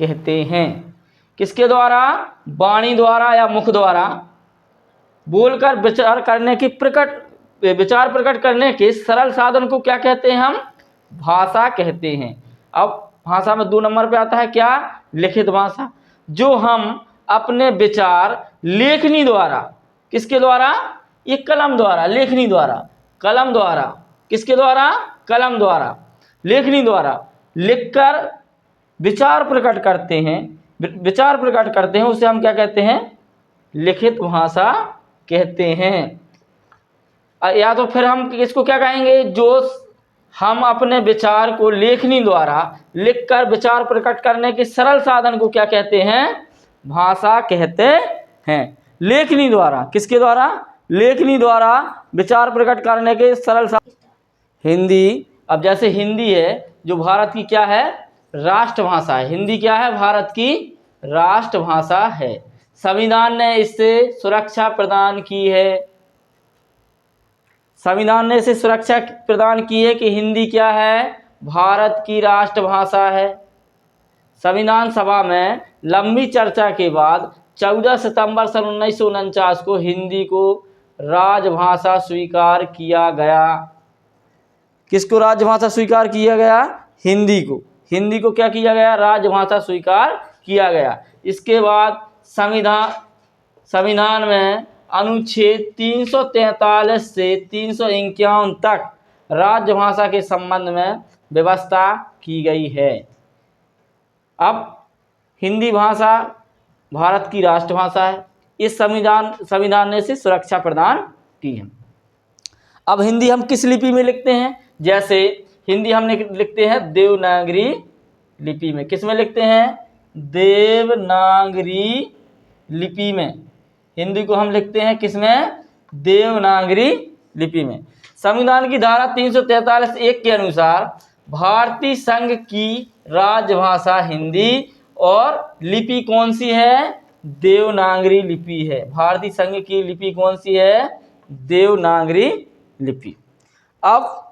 कहते हैं। किसके द्वारा? वाणी द्वारा या मुख द्वारा बोलकर विचार प्रकट करने के सरल साधन को क्या कहते हैं हम? भाषा कहते हैं। अब भाषा में 2 नंबर पे आता है क्या? लिखित भाषा। जो हम अपने विचार लेखनी द्वारा, किसके द्वारा? ये कलम द्वारा, लेखनी द्वारा, कलम द्वारा, किसके द्वारा? कलम द्वारा, लेखनी द्वारा लिखकर विचार प्रकट करते हैं, उसे हम क्या कहते हैं? लिखित भाषा कहते हैं। या तो फिर हम इसको क्या कहेंगे? जो हम अपने विचार को लेखनी द्वारा लिखकर विचार प्रकट करने के सरल साधन को क्या कहते हैं? भाषा कहते हैं। लेखनी द्वारा, किसके द्वारा? लेखनी द्वारा विचार प्रकट करने के सरल साधन। हिंदी, अब जैसे हिंदी है जो भारत की क्या है? राष्ट्रभाषा है। हिंदी क्या है? भारत की राष्ट्रभाषा है। संविधान ने इससे सुरक्षा प्रदान की है। संविधान ने इसे सुरक्षा प्रदान की है कि हिंदी क्या है? भारत की राष्ट्रभाषा है। संविधान सभा में लंबी चर्चा के बाद 14 सितंबर सन 1949 को हिंदी को राजभाषा स्वीकार किया गया। किसको राजभाषा स्वीकार किया गया? हिंदी को। हिंदी को क्या किया गया? राजभाषा स्वीकार किया गया। इसके बाद संविधान में अनुच्छेद 343 से 351 तक राजभाषा के संबंध में व्यवस्था की गई है। अब हिंदी भाषा भारत की राष्ट्रभाषा है। इस संविधान ने इसे सुरक्षा प्रदान की है। अब हिंदी हम किस लिपि में लिखते हैं? जैसे हिंदी हम लिखते हैं देवनागरी लिपि में। किस में लिखते हैं? देवनागरी लिपि में। हिंदी को हम लिखते हैं किस में? देवनागरी लिपि में। संविधान की धारा 343(1) के अनुसार भारतीय संघ की राजभाषा हिंदी और लिपि कौन सी है? देवनागरी लिपि है। भारतीय संघ की लिपि कौन सी है? देवनागरी लिपि। अब